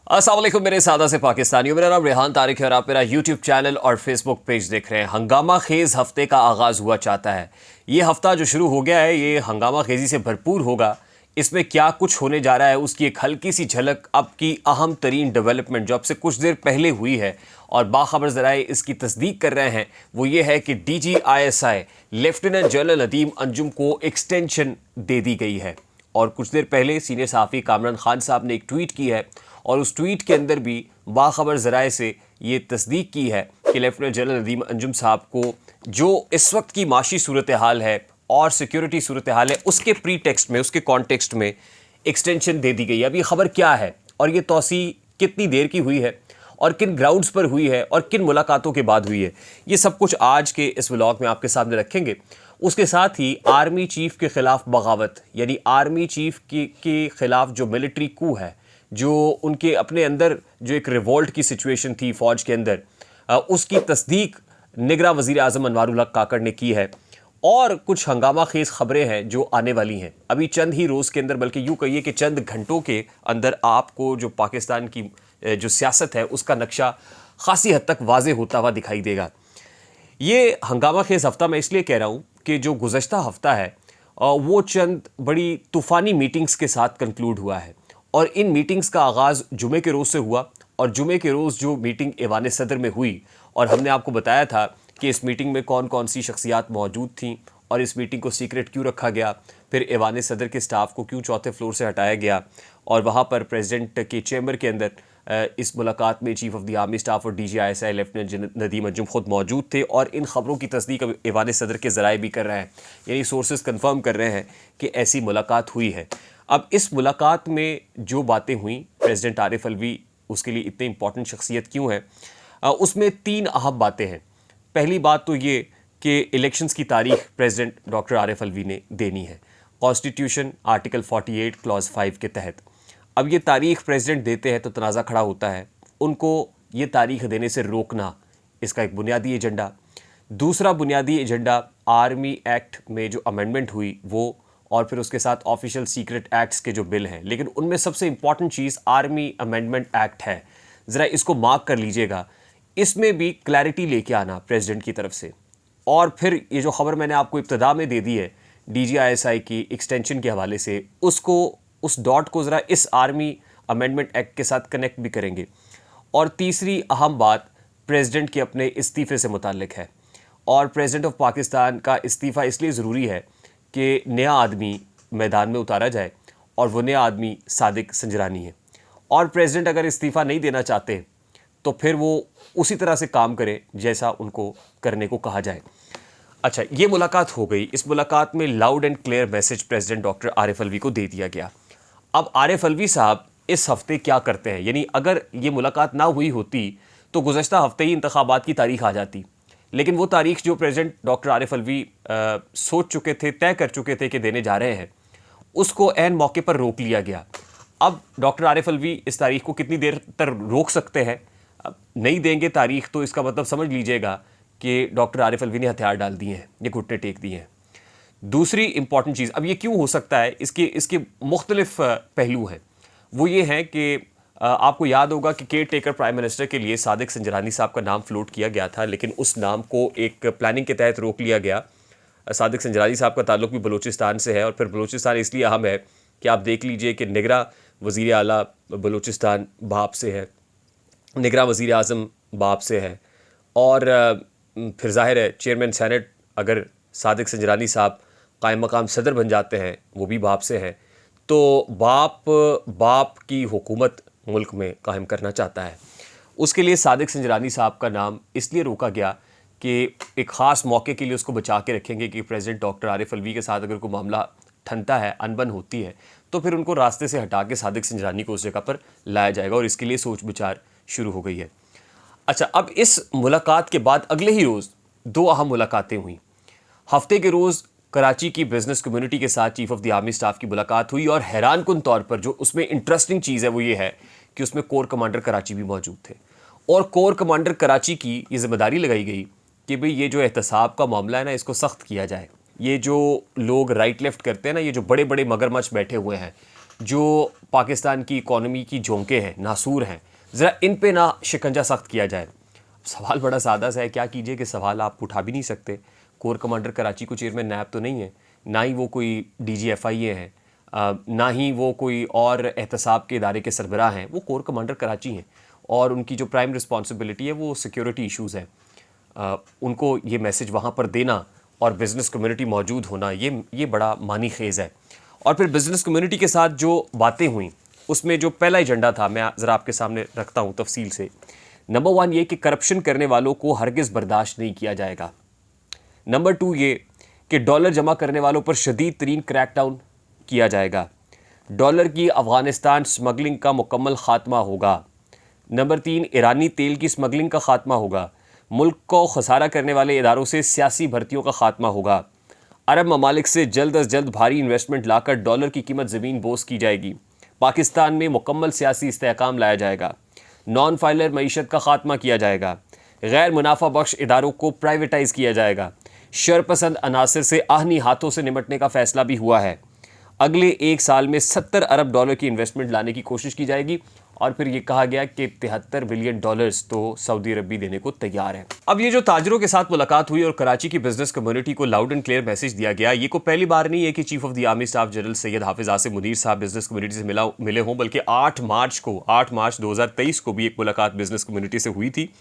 अस्सलाम वालेकुम मेरे सादा से पाकिस्तानियों। मेरा नाम रेहान तारिक है और आप मेरा यूट्यूब चैनल और फेसबुक पेज देख रहे हैं। हंगामा खेज हफ्ते का आगाज़ हुआ चाहता है। ये हफ्ता जो शुरू हो गया है ये हंगामा खेजी से भरपूर होगा। इसमें क्या कुछ होने जा रहा है उसकी एक हल्की सी झलक अब की अहम तरीन डेवलपमेंट जो अब से कुछ देर पहले हुई है और बाखबर ज़राए इसकी तस्दीक कर रहे हैं वो ये है कि DGISI lieutenant general Nadeem Anjum को एक्सटेंशन दे दी गई है। और कुछ देर पहले सीनियर सहाफ़ी कामरान खान साहब ने एक ट्वीट की है और उस ट्वीट के अंदर भी बाखबर ज़राए से ये तस्दीक की है कि लेफ्टिनेंट जनरल नदीम अंजुम साहब को जो इस वक्त की माशी सूरत हाल है और सिक्योरिटी सूरत हाल है उसके प्री टेक्स्ट में, उसके कॉन्टेक्स्ट में एक्सटेंशन दे दी गई है। अब ये ख़बर क्या है और ये तोसी कितनी देर की हुई है और किन ग्राउंड्स पर हुई है और किन मुलाकातों के बाद हुई है, ये सब कुछ आज के इस व्लॉग में आपके सामने रखेंगे। उसके साथ ही आर्मी चीफ के ख़िलाफ़ बगावत, यानी आर्मी चीफ के ख़िलाफ़ जो मिलिट्री कू है, जो उनके अपने अंदर जो एक रिवोल्ट की सिचुएशन थी फ़ौज के अंदर, उसकी तस्दीक निगरां वज़ीर आज़म अनवारुल हक काकड़ ने की है। और कुछ हंगामा खेज़ ख़बरें हैं जो आने वाली हैं अभी चंद ही रोज़ के अंदर, बल्कि यूँ कहिए कि चंद घंटों के अंदर आपको जो पाकिस्तान की जो सियासत है उसका नक्शा ख़ासी हद तक वाज़े होता हुआ दिखाई देगा। ये हंगामा खेज़ हफ़्ता मैं इसलिए कह रहा हूँ कि जो गुज़श्ता हफ़्ता है वो चंद बड़ी तूफ़ानी मीटिंग्स के साथ कंक्लूड हुआ है और इन मीटिंग्स का आगाज़ जुमे के रोज़ से हुआ और जुमे के रोज़ जो मीटिंग ऐवान सदर में हुई और हमने आपको बताया था कि इस मीटिंग में कौन कौन सी शख्सियात मौजूद थीं और इस मीटिंग को सीक्रेट क्यों रखा गया, फिर ऐवान सदर के स्टाफ को क्यों चौथे फ्लोर से हटाया गया और वहाँ पर प्रेसिडेंट के चैम्बर के अंदर इस मुलाकात में chief of the army staff और DGISI लेफ्टिनेंट नदीम अंजुम खुद मौजूद थे और इन खबरों की तस्दीक अब ऐवान सदर के ज़राए भी कर रहे हैं, यानी सोर्सेज कंफर्म कर रहे हैं कि ऐसी मुलाकात हुई है। अब इस मुलाकात में जो बातें हुई, प्रेसिडेंट आरिफ अलवी उसके लिए इतने इंपॉर्टेंट शख्सियत क्यों है, उसमें 3 अहम बातें हैं। पहली बात तो ये कि इलेक्शंस की तारीख प्रेसिडेंट डॉक्टर आरिफ अलवी ने देनी है कॉन्स्टिट्यूशन आर्टिकल 48 क्लॉज 5 के तहत। अब ये तारीख प्रेसिडेंट देते हैं तो तनाज़ा खड़ा होता है, उनको ये तारीख देने से रोकना इसका एक बुनियादी एजेंडा। दूसरा बुनियादी एजेंडा आर्मी एक्ट में जो अमेंडमेंट हुई वो, और फिर उसके साथ ऑफिशियल सीक्रेट एक्ट्स के जो बिल हैं, लेकिन उनमें सबसे इंपॉर्टेंट चीज़ आर्मी अमेंडमेंट एक्ट है। ज़रा इसको मार्क कर लीजिएगा, इसमें भी क्लैरिटी लेके आना प्रेसिडेंट की तरफ से। और फिर ये जो खबर मैंने आपको इब्तिदा में दे दी है DGISI की एक्सटेंशन के हवाले से, उसको उस डॉट को ज़रा इस आर्मी अमेंडमेंट एक्ट के साथ कनेक्ट भी करेंगे। और तीसरी अहम बात प्रेसिडेंट के अपने इस्तीफ़े से मुताल्लिक है और प्रेसिडेंट ऑफ पाकिस्तान का इस्तीफ़ा इसलिए ज़रूरी है कि नया आदमी मैदान में उतारा जाए और वो नया आदमी सादिक संजरानी है। और प्रेसिडेंट अगर इस्तीफ़ा नहीं देना चाहते तो फिर वो उसी तरह से काम करें जैसा उनको करने को कहा जाए। अच्छा, ये मुलाकात हो गई। इस मुलाकात में loud and clear message president doctor Arif Alvi को दे दिया गया। अब आरिफ अलवी साहब इस हफ्ते क्या करते हैं, यानी अगर ये मुलाकात ना हुई होती तो गुज़श्ता हफ्ते ही इंतखाबात की तारीख आ जाती, लेकिन वो तारीख जो प्रेसिडेंट डॉक्टर आरिफ अलवी सोच चुके थे, तय कर चुके थे कि देने जा रहे हैं, उसको ऐन मौके पर रोक लिया गया। अब डॉक्टर आरिफ अलवी इस तारीख को कितनी देर तक रोक सकते हैं, अब नहीं देंगे तारीख तो इसका मतलब समझ लीजिएगा कि डॉक्टर आरिफ अलवी ने हथियार डाल दिए हैं, ये घुटने टेक दिए हैं। दूसरी इंपॉर्टेंट चीज़, अब ये क्यों हो सकता है, इसके मुख्तलिफ पहलू हैं। वो ये हैं कि आपको याद होगा कि केयर टेकर प्राइम मिनिस्टर के लिए सादिक संजरानी साहब का नाम फ्लोट किया गया था, लेकिन उस नाम को एक प्लानिंग के तहत रोक लिया गया। सादिक संजरानी साहब का ताल्लुक भी बलूचिस्तान से है और फिर बलूचिस्तान इसलिए अहम है कि आप देख लीजिए कि निगरां वज़ीर आला बलूचिस्तान बाप से है, निगरां वज़ीर आज़म बाप से है और फिर ज़ाहिर है चेयरमैन सेनेट अगर सादिक संजरानी साहब कायम मकाम सदर बन जाते हैं वो भी बाप से हैं, तो बाप की हुकूमत मुल्क में कायम करना चाहता है। उसके लिए सादिक संजरानी साहब का नाम इसलिए रोका गया कि एक ख़ास मौके के लिए उसको बचा के रखेंगे कि प्रेसिडेंट डॉक्टर आरिफ अलवी के साथ अगर कोई मामला ठनता है, अनबन होती है, तो फिर उनको रास्ते से हटा के सादिक संजरानी को उस जगह पर लाया जाएगा और इसके लिए सोच विचार शुरू हो गई है। अच्छा, अब इस मुलाकात के बाद अगले ही रोज़ 2 अहम मुलाकातें हुई। हफ्ते के रोज़ कराची की बिजनेस कम्युनिटी के साथ chief of the army staff की मुलाकात हुई और हैरान कुन तौर पर जो उसमें इंटरेस्टिंग चीज़ है वो ये है कि उसमें कोर कमांडर कराची भी मौजूद थे और कोर कमांडर कराची की ये जिम्मेदारी लगाई गई कि भाई ये जो एहतसाब का मामला है ना, इसको सख्त किया जाए। ये जो लोग राइट लेफ्ट करते हैं ना, ये जो बड़े बड़े मगरमच्छ बैठे हुए हैं, जो पाकिस्तान की इकॉनमी की झोंके हैं, नासूर हैं, ज़रा इन पे ना शिकंजा सख्त किया जाए। सवाल बड़ा सादा सा है, क्या कीजिए कि सवाल आप उठा भी नहीं सकते। कोर कमांडर कराची को चेयरमैन नैब तो नहीं है, ना ही वो कोई DGFIA है, ना ही वो कोई और एहतसाब के इदारे के सरबराह हैं। वो कोर कमांडर कराची हैं और उनकी जो प्राइम रिस्पॉन्सिबिलिटी है वो सिक्योरिटी इशूज़ हैं। उनको ये मैसेज वहाँ पर देना और बिज़नेस कम्युनिटी मौजूद होना, ये बड़ा मानी खेज़ है। और फिर बिज़नेस कम्युनिटी के साथ जो बातें हुई, उसमें जो पहला एजेंडा था, मैं ज़रा आपके सामने रखता हूँ तफसील से। नंबर 1 ये कि करप्शन करने वालों को हरगिज़ बर्दाश्त नहीं किया जाएगा। नंबर 2 ये कि डॉलर जमा करने वालों पर शदीद तरीन क्रैकडाउन किया जाएगा। डॉलर की अफ़गानिस्तान स्मगलिंग का मुकम्मल ख़ात्मा होगा। नंबर 3 ईरानी तेल की स्मगलिंग का ख़ात्मा होगा। मुल्क को खसारा करने वाले इदारों से सियासी भर्तियों का ख़ात्मा होगा। अरब ममालिक से जल्द अज जल्द भारी इन्वेस्टमेंट लाकर डॉलर की कीमत ज़मीन बोस की जाएगी। पाकिस्तान में मुकम्मल सियासी इस्तेहकाम लाया जाएगा। नॉन फाइलर मईशत का ख़ात्मा किया जाएगा। गैर मुनाफा बख्श इदारों को प्राइवेटाइज़ किया जाएगा। शरपसंद अनासर से आहनी हाथों से निपटने का फ़ैसला भी हुआ है। अगले 1 साल में 70 अरब डॉलर की इन्वेस्टमेंट लाने की कोशिश की जाएगी। और फिर ये कहा गया कि 73 बिलियन डॉलर्स तो सऊदी अरब भी देने को तैयार है। अब ये जो ताजरों के साथ मुलाकात हुई और कराची की बिजनेस कम्युनिटी को लाउड एंड क्लियर मैसेज दिया गया, ये को पहली बार नहीं है कि chief of the army staff general Syed Hafiz Asim Munir साहब बिजनेस कम्युनिटी से मिले हों, बल्कि 8 मार्च 2023 को भी एक मुलाकात बिजनेस कम्युनिटी से हुई थी।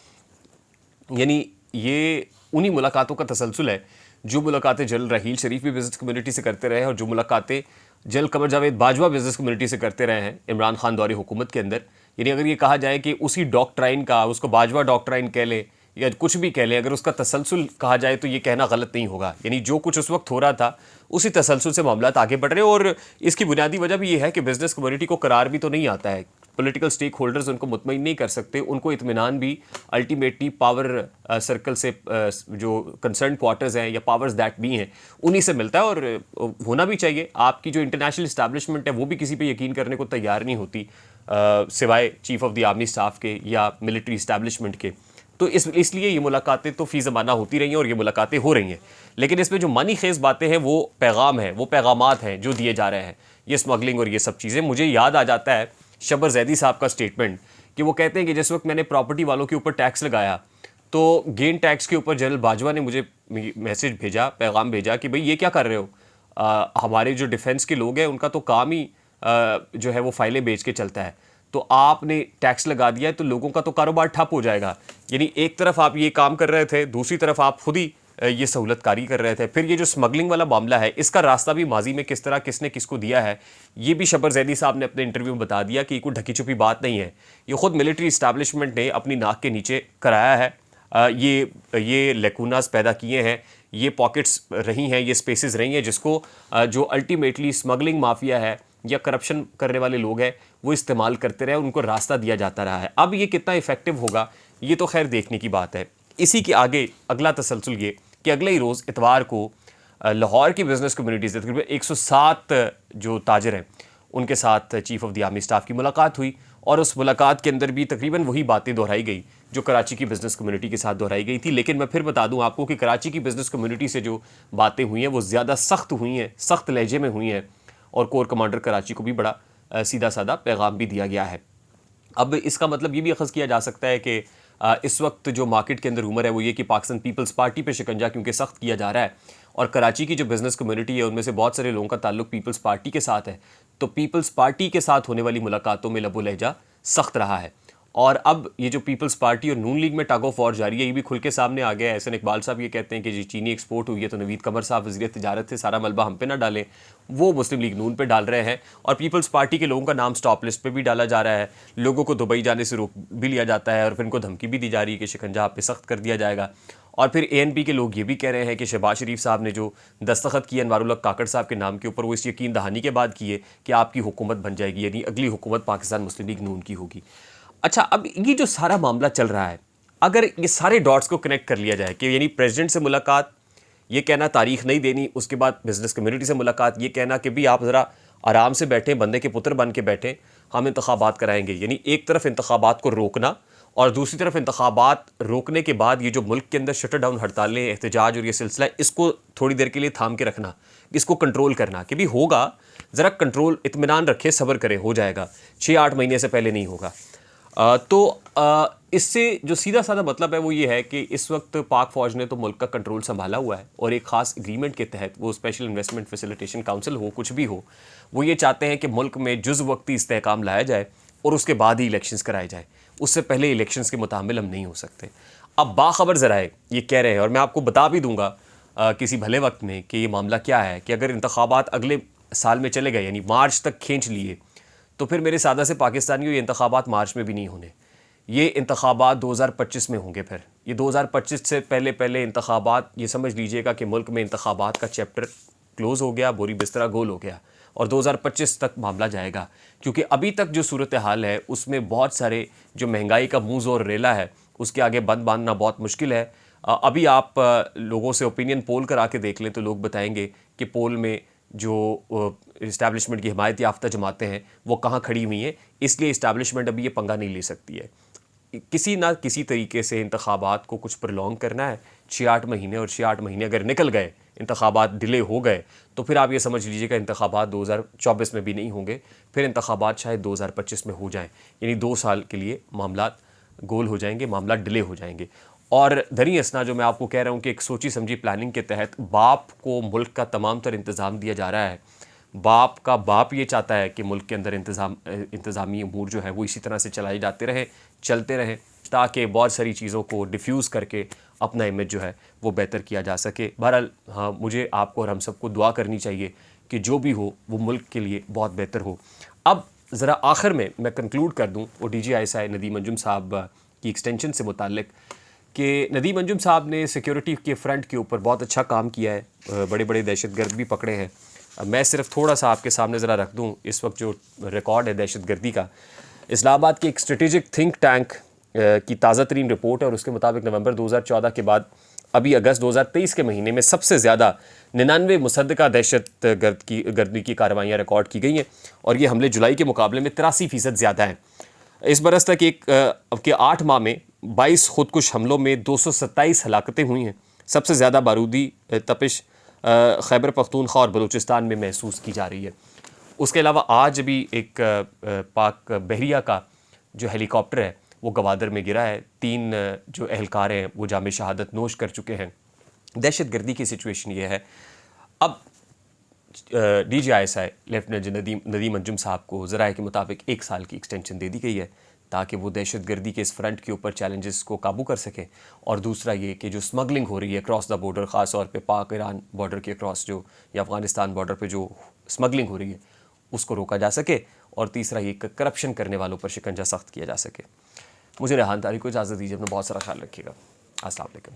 यानी ये उन्हीं मुलाकातों का तसलसल है जो मुलाकातें जनरल रहील शरीफ भी बिजनेस कम्युनिटी से करते रहे हैं और जो मुलाकातें general Qamar Javed Bajwa business community से करते रहे हैं इमरान खान दौरे हुकूमत के अंदर। यानी अगर ये कहा जाए कि उसी डॉक्ट्राइन का, उसको बाजवा डॉक्ट्राइन कह ले या कुछ भी कह ले, अगर उसका तसलसल कहा जाए तो ये कहना गलत नहीं होगा। यानी जो कुछ उस वक्त हो रहा था उसी तसलसल से मामला आगे बढ़ रहे हैं। और इसकी बुनियादी वजह भी ये है कि बिजनेस कम्युनिटी को करार भी तो नहीं आता है, पॉलिटिकल स्टेक होल्डर्स उनको मुतमईन नहीं कर सकते, उनको इत्मीनान भी अल्टीमेटली पावर सर्कल से जो कंसर्न क्वार्टर्स हैं या पावर्स दैट भी हैं उन्हीं से मिलता है। और होना भी चाहिए। आपकी जो इंटरनेशनल इस्टेब्लिशमेंट है वो भी किसी पे यकीन करने को तैयार नहीं होती सिवाय chief of the army staff के या मिलिट्री इस्टेब्लिशमेंट के। तो इसलिए ये मुलाकातें तो फ़ी ज़माना होती रही हैं और ये मुलाकातें हो रही हैं। लेकिन इसमें जो मानी खेज़ बातें हैं वो पैगाम है, वो पैगामात हैं जो दिए जा रहे हैं, ये स्मगलिंग और ये सब चीज़ें। मुझे याद आ जाता है शबर जैदी साहब का स्टेटमेंट कि वो कहते हैं कि जिस वक्त मैंने प्रॉपर्टी वालों के ऊपर टैक्स लगाया तो गेन टैक्स के ऊपर जनरल बाजवा ने मुझे मैसेज भेजा, पैगाम भेजा कि भाई ये क्या कर रहे हो, हमारे जो डिफेंस के लोग हैं उनका तो काम ही जो है वो फाइलें बेच के चलता है, तो आपने टैक्स लगा दिया है तो लोगों का तो कारोबार ठप हो जाएगा। यानी एक तरफ आप ये काम कर रहे थे, दूसरी तरफ आप खुद ही ये सहूलतकारी कर रहे थे। फिर ये जो स्मगलिंग वाला मामला है इसका रास्ता भी माजी में किस तरह किसने किसको दिया है ये भी शबर जैदी साहब ने अपने इंटरव्यू में बता दिया कि कोई ढकी छुपी बात नहीं है, ये खुद मिलिट्री इस्टेब्लिशमेंट ने अपनी नाक के नीचे कराया है। ये लेकुनास पैदा किए हैं, ये पॉकेट्स रही हैं, ये स्पेसेस रही हैं जिसको जो अल्टीमेटली स्मगलिंग माफिया है या करप्शन करने वाले लोग हैं वो इस्तेमाल करते रहे, उनको रास्ता दिया जाता रहा है। अब ये कितना इफेक्टिव होगा ये तो खैर देखने की बात है। इसी के आगे अगला तसलसल ये कि अगले ही रोज़ इतवार को लाहौर की बिजनेस कम्युनिटी से तकरीबन 107 जो ताजर हैं उनके साथ chief of the army staff की मुलाकात हुई और उस मुलाकात के अंदर भी तकरीबन वही बातें दोहराई गई जो कराची की बिज़नेस कम्युनिटी के साथ दोहराई गई थी। लेकिन मैं फिर बता दूं आपको कि कराची की बिज़नेस कम्युनिटी से जो बातें हुई हैं वो ज़्यादा सख्त हुई हैं, सख्त लहजे में हुई हैं और कोर कमांडर कराची को भी बड़ा सीधा साधा पैगाम भी दिया गया है। अब इसका मतलब ये भी अखज़ किया जा सकता है कि इस वक्त जो मार्केट के अंदर रूमर है वो ये कि पाकिस्तान पीपल्स पार्टी पे शिकंजा क्योंकि सख्त किया जा रहा है और कराची की जो बिज़नेस कम्युनिटी है उनमें से बहुत सारे लोगों का ताल्लुक पीपल्स पार्टी के साथ है, तो पीपल्स पार्टी के साथ होने वाली मुलाकातों में लबो लहजा सख्त रहा है। और अब ये जो पीपल्स पार्टी और नून लीग में टग ऑफ वॉर जारी है ये भी खुल के सामने आ गया है। एहसन इकबाल साहब ये कहते हैं कि जी चीनी एक्सपोर्ट हुई है तो नवीद कमर साहब वज़ीर तिजारत थे, सारा मलबा हम पे ना डालें, वो मुस्लिम लीग नून पे डाल रहे हैं और पीपल्स पार्टी के लोगों का नाम स्टॉप लिस्ट पे भी डाला जा रहा है। लोगों को दुबई जाने से रोक भी लिया जाता है और फिर इनको धमकी भी दी जा रही है कि शिकंजा आप पे सख्त कर दिया जाएगा। और फिर ANP के लोग ये भी कह रहे हैं कि शहबाज शरीफ साहब ने जो दस्तखत किए अनवारुल्लाह काकड़ साहब के नाम के ऊपर वो इस यकीन दहानी के बाद किए कि आपकी हुकूमत बन जाएगी, यानी अगली हुकूमत पाकिस्तान मुस्लिम लीग नून की होगी। अच्छा, अब ये जो सारा मामला चल रहा है अगर ये सारे डॉट्स को कनेक्ट कर लिया जाए कि यानी प्रेसिडेंट से मुलाकात, ये कहना तारीख नहीं देनी, उसके बाद बिजनेस कम्युनिटी से मुलाकात, ये कहना कि भी आप ज़रा आराम से बैठें, बंदे के पुत्र बन के बैठें, हम इंतखाबात कराएंगे। यानी एक तरफ इंतखाबात को रोकना और दूसरी तरफ इंतखाबात रोकने के बाद ये जो मुल्क के अंदर शटर डाउन हड़तालें, एहतजाज और ये सिलसिला इसको थोड़ी देर के लिए थाम के रखना, इसको कंट्रोल करना कि भी होगा ज़रा कंट्रोल, इत्मीनान रखें, सब्र करें, हो जाएगा, 6-8 महीने से पहले नहीं होगा। इससे जो सीधा साधा मतलब है वो ये है कि इस वक्त पाक फ़ौज ने तो मुल्क का कंट्रोल संभाला हुआ है और एक ख़ास एग्रीमेंट के तहत, वो स्पेशल इन्वेस्टमेंट फैसिलिटेशन काउंसिल हो, कुछ भी हो, वो ये चाहते हैं कि मुल्क में जुज़ वक्ती इस्तेहकाम लाया जाए और उसके बाद ही इलेक्शंस कराए जाए। उससे पहले इलेक्शंस के मुतामिल हम नहीं हो सकते। अब बाखबर ज़राए ये कह रहे हैं, और मैं आपको बता भी दूंगा किसी भले वक्त में कि ये मामला क्या है, कि अगर इंतखाबात अगले साल में चले गए, यानी मार्च तक खींच लिए, तो फिर मेरे सादा से पाकिस्तानियों ये इंतखाबात मार्च में भी नहीं होने, ये इंतखाबात 2025 में होंगे। फिर ये 2025 से पहले पहले इंतखाबात, ये समझ लीजिएगा कि मुल्क में इंतखाबात का चैप्टर क्लोज़ हो गया, बोरी बिस्तरा गोल हो गया, और 2025 तक मामला जाएगा। क्योंकि अभी तक जो सूरत हाल है उसमें बहुत सारे, जो महंगाई का मुँह ज़ोर रेला है, उसके आगे बंद बांधना बहुत मुश्किल है। अभी आप लोगों से ओपिनियन पोल करा के देख लें तो लोग बताएंगे कि पोल में जो इस्टेब्लिशमेंट की हिमायत याफ्ता जमातें हैं वो कहाँ खड़ी हुई हैं। इसलिए इस्टेब्लिशमेंट अभी ये पंगा नहीं ले सकती है। किसी ना किसी तरीके से इंतखाबात को कुछ प्रलॉन्ग करना है, 6-8 महीने, और 6-8 महीने अगर निकल गए, इंतखाबात डिले हो गए, तो फिर आप ये समझ लीजिएगा इंतखाबात 2024 में भी नहीं होंगे, फिर इंतखाबात शायद 2025 में हो जाएं। यानी 2 साल के लिए मामला गोल हो जाएंगे, मामला डिले हो जाएंगे। और दरी असना जो मैं आपको कह रहा हूँ कि एक सोची समझी प्लानिंग के तहत बाप को मुल्क का तमाम तर इंतज़ाम दिया जा रहा है। बाप का बाप ये चाहता है कि मुल्क के अंदर इंतज़ामी अमूर जो है वो इसी तरह से चलाए जाते रहें, चलते रहें, ताकि बहुत सारी चीज़ों को डिफ्यूज़ करके अपना इमेज जो है वो बेहतर किया जा सके। बहरहाल हाँ, मुझे, आपको और हम सबको दुआ करनी चाहिए कि जो भी हो वो मुल्क के लिए बहुत बेहतर हो। अब ज़रा आखिर में मैं कंक्लूड कर दूँ वो DGI नदीम अंजुम साहब की एक्सटेंशन से मुताल्लिक, कि नदीम अंजुम साहब ने सिक्योरिटी के फ्रंट के ऊपर बहुत अच्छा काम किया है, बड़े बड़े दहशतगर्द भी पकड़े हैं। मैं सिर्फ थोड़ा सा आपके सामने ज़रा रख दूं इस वक्त जो रिकॉर्ड है दहशतगर्दी का। इस्लामाबाद की एक स्ट्रेटेजिक थिंक टैंक की ताज़ा तरीन रिपोर्ट है, और उसके मुताबिक नवंबर 2014 के बाद अभी अगस्त 2023 के महीने में सबसे ज़्यादा 99 मुसद्दका दहशतगर्दी की कार्रवाइयाँ रिकॉर्ड की गई हैं, और ये हमले जुलाई के मुकाबले में 83% ज़्यादा हैं। इस बरस तक के 8 माह में 22 खुदकुश हमलों में 227 हलाकतें हुई हैं। सबसे ज़्यादा बारूदी तपिश खैबर पख्तूनख्वा और बलूचिस्तान में महसूस की जा रही है। उसके अलावा आज भी एक पाक बहरिया का जो हेलीकॉप्टर है वो गवादर में गिरा है। 3 जो एहलकार हैं वो जाम शहादत नोश कर चुके हैं। दहशतगर्दी की सिचुएशन ये है। अब DGI लेफ्टिनेंट नदीम अंजुम साहब को ज़राए के मुताबिक 1 साल की एक्सटेंशन दे दी गई है, ताकि वो दहशतगर्दी के इस फ्रंट के ऊपर चैलेंजेस को काबू कर सकें। और दूसरा ये कि जो स्मगलिंग हो रही है क्रॉस द बॉर्डर, ख़ास तौर पे पाक ईरान बॉर्डर के क्रॉस जो, या अफ़गानिस्तान बॉर्डर पे जो स्मगलिंग हो रही है, उसको रोका जा सके। और तीसरा ये करप्शन करने वालों पर शिकंजा सख्त किया जा सके। मुझे रेहान तारिक को इजाज़त दीजिए, अपना बहुत सारा ख्याल रखिएगा। अस्सलाम वालेकुम।